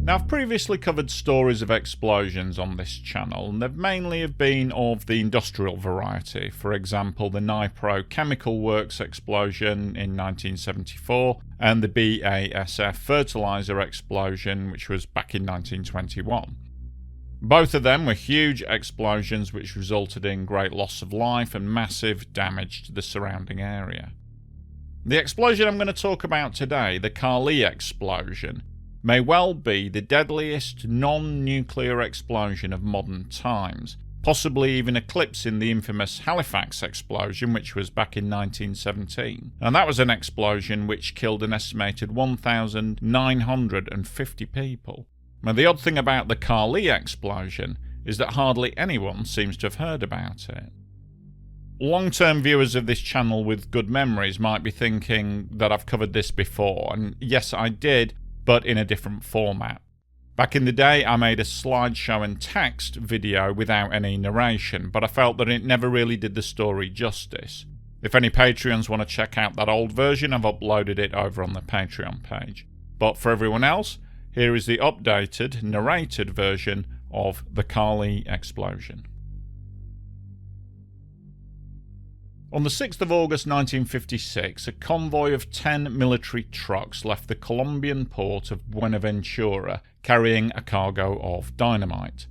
Now, I've previously covered stories of explosions on this channel, and they've mainly have been of the industrial variety. For example, the Nipro Chemical Works explosion in 1974 and the BASF fertilizer explosion, which was back in 1921. Both of them were huge explosions which resulted in great loss of life and massive damage to the surrounding area. The explosion I'm going to talk about today, the Cali explosion, may well be the deadliest non-nuclear explosion of modern times, possibly even eclipsing the infamous Halifax explosion, which was back in 1917. And that was an explosion which killed an estimated 1,950 people. Now, the odd thing about the Cali explosion is that hardly anyone seems to have heard about it. Long-term viewers of this channel with good memories might be thinking that I've covered this before, and yes, I did, but in a different format. Back in the day, I made a slideshow and text video without any narration, but I felt that it never really did the story justice. If any Patreons want to check out that old version, I've uploaded it over on the Patreon page. But for everyone else, here is the updated, narrated version of the Cali explosion. On the 6th of August 1956, a convoy of 10 military trucks left the Colombian port of Buenaventura carrying a cargo of dynamite.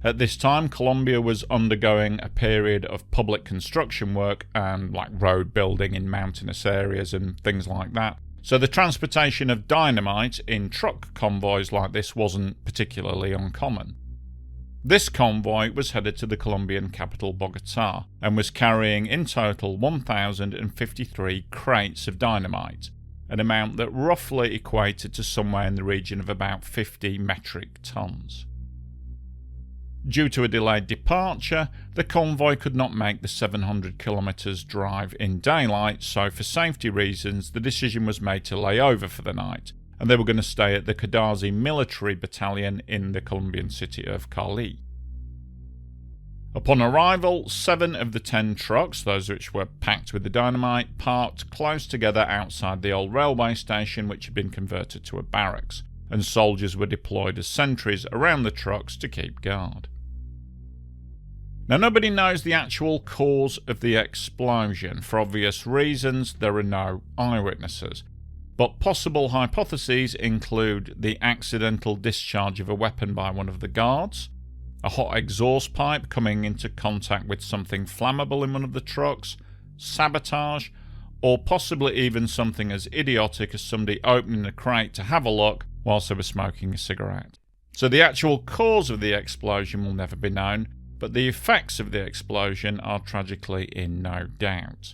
At this time, Colombia was undergoing a period of public construction work and road building in mountainous areas and things like that. So the transportation of dynamite in truck convoys like this wasn't particularly uncommon. This convoy was headed to the Colombian capital Bogotá and was carrying in total 1,053 crates of dynamite, an amount that roughly equated to somewhere in the region of about 50 metric tons. Due to a delayed departure, the convoy could not make the 700 kilometers drive in daylight, so for safety reasons the decision was made to lay over for the night, and they were going to stay at the Cadazi military battalion in the Colombian city of Cali. Upon arrival, 7 of the 10 trucks, those which were packed with the dynamite, parked close together outside the old railway station, which had been converted to a barracks, and soldiers were deployed as sentries around the trucks to keep guard. Now, nobody knows the actual cause of the explosion. For obvious reasons, there are no eyewitnesses. But possible hypotheses include the accidental discharge of a weapon by one of the guards, a hot exhaust pipe coming into contact with something flammable in one of the trucks, sabotage, or possibly even something as idiotic as somebody opening a crate to have a look whilst they were smoking a cigarette. So the actual cause of the explosion will never be known, but the effects of the explosion are tragically in no doubt.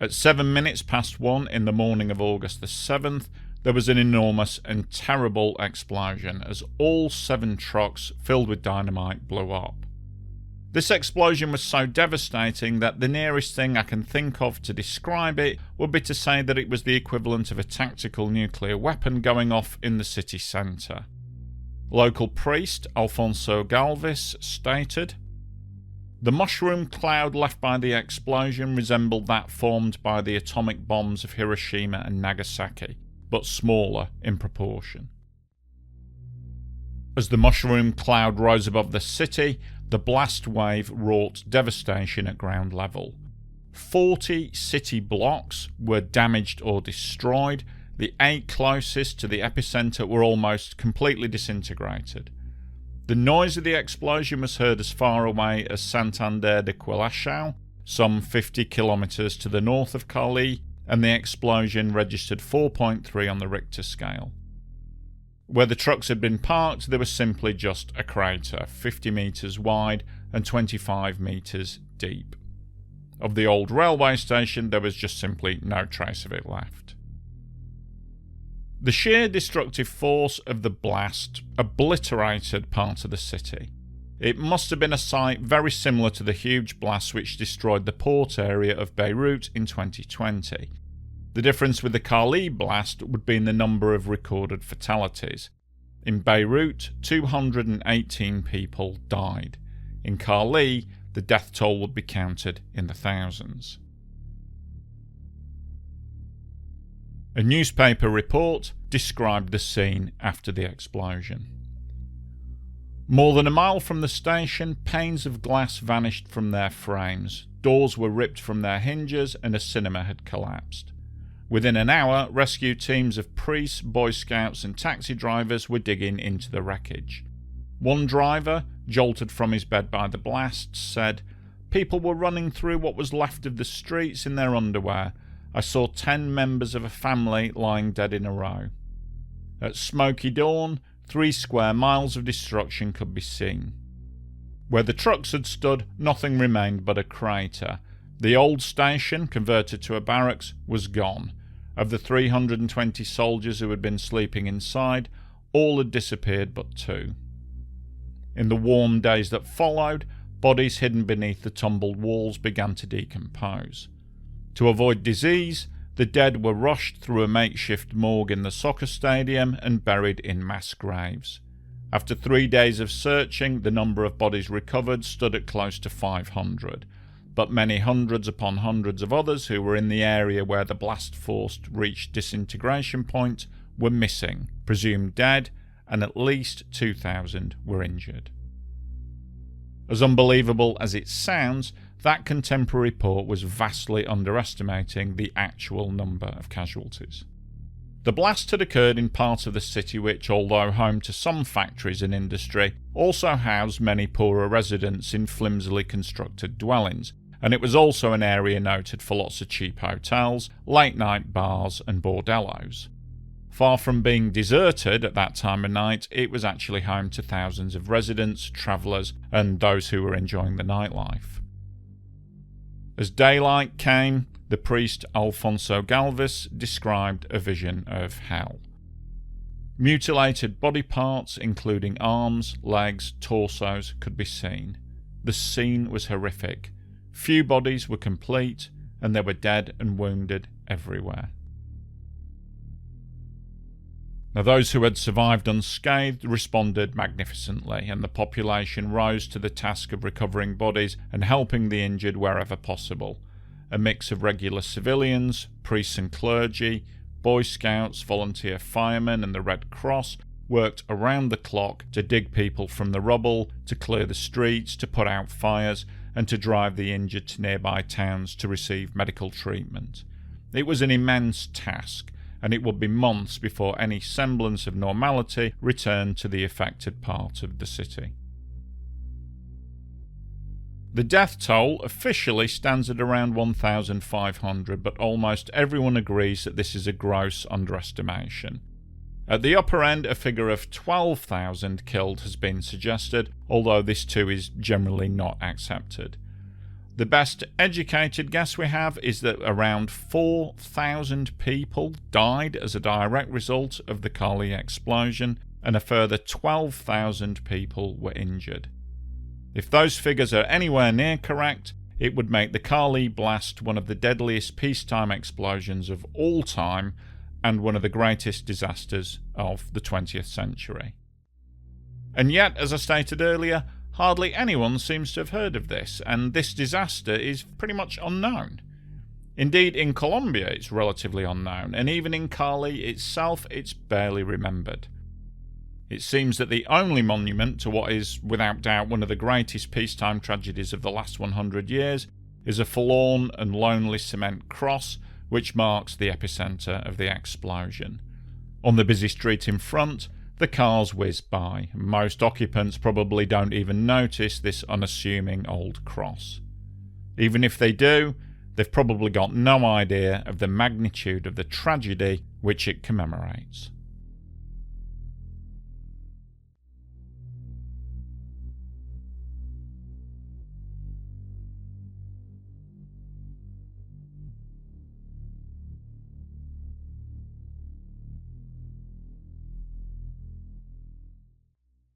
At 7 minutes past 1 in the morning of August the 7th, there was an enormous and terrible explosion as all 7 trucks filled with dynamite blew up. This explosion was so devastating that the nearest thing I can think of to describe it would be to say that it was the equivalent of a tactical nuclear weapon going off in the city centre. Local priest Alfonso Galvis stated, "The mushroom cloud left by the explosion resembled that formed by the atomic bombs of Hiroshima and Nagasaki, but smaller in proportion." As the mushroom cloud rose above the city, the blast wave wrought devastation at ground level. 40 city blocks were damaged or destroyed. The 8 closest to the epicenter were almost completely disintegrated. The noise of the explosion was heard as far away as Santander de Quilachao, some 50 kilometers to the north of Cali, and the explosion registered 4.3 on the Richter scale. Where the trucks had been parked, there was simply just a crater, 50 meters wide and 25 meters deep. Of the old railway station, there was just simply no trace of it left. The sheer destructive force of the blast obliterated part of the city. It must have been a site very similar to the huge blast which destroyed the port area of Beirut in 2020. The difference with the Cali blast would be in the number of recorded fatalities. In Beirut, 218 people died. In Cali, the death toll would be counted in the thousands. A newspaper report described the scene after the explosion. More than a mile from the station, panes of glass vanished from their frames, doors were ripped from their hinges, and a cinema had collapsed. Within an hour, rescue teams of priests, Boy Scouts and taxi drivers were digging into the wreckage. One driver, jolted from his bed by the blasts, said, "People were running through what was left of the streets in their underwear. I saw 10 members of a family lying dead in a row." At smoky dawn, 3 square miles of destruction could be seen. Where the trucks had stood, nothing remained but a crater. The old station, converted to a barracks, was gone. Of the 320 soldiers who had been sleeping inside, all had disappeared but 2. In the warm days that followed, bodies hidden beneath the tumbled walls began to decompose. To avoid disease, the dead were rushed through a makeshift morgue in the soccer stadium and buried in mass graves. After 3 days of searching, the number of bodies recovered stood at close to 500, but many hundreds upon hundreds of others who were in the area where the blast force reached disintegration point were missing, presumed dead, and at least 2,000 were injured. As unbelievable as it sounds, that contemporary report was vastly underestimating the actual number of casualties. The blast had occurred in part of the city which, although home to some factories and industry, also housed many poorer residents in flimsily constructed dwellings, and it was also an area noted for lots of cheap hotels, late-night bars and bordellos. Far from being deserted at that time of night, it was actually home to thousands of residents, travellers, and those who were enjoying the nightlife. As daylight came, the priest Alfonso Galvez described a vision of hell. Mutilated body parts, including arms, legs, torsos, could be seen. The scene was horrific. Few bodies were complete, and there were dead and wounded everywhere. Now, those who had survived unscathed responded magnificently, and the population rose to the task of recovering bodies and helping the injured wherever possible. A mix of regular civilians, priests and clergy, Boy Scouts, volunteer firemen and the Red Cross worked around the clock to dig people from the rubble, to clear the streets, to put out fires, and to drive the injured to nearby towns to receive medical treatment. It was an immense task, and it would be months before any semblance of normality returned to the affected part of the city. The death toll officially stands at around 1,500, but almost everyone agrees that this is a gross underestimation. At the upper end, a figure of 12,000 killed has been suggested, although this too is generally not accepted. The best educated guess we have is that around 4,000 people died as a direct result of the Cali explosion, and a further 12,000 people were injured. If those figures are anywhere near correct, it would make the Cali blast one of the deadliest peacetime explosions of all time and one of the greatest disasters of the 20th century. And yet, as I stated earlier, hardly anyone seems to have heard of this, and this disaster is pretty much unknown. Indeed, in Colombia it's relatively unknown, and even in Cali itself it's barely remembered. It seems that the only monument to what is, without doubt, one of the greatest peacetime tragedies of the last 100 years is a forlorn and lonely cement cross which marks the epicentre of the explosion. On the busy street in front, the cars whiz by. Most occupants probably don't even notice this unassuming old cross. Even if they do, they've probably got no idea of the magnitude of the tragedy which it commemorates.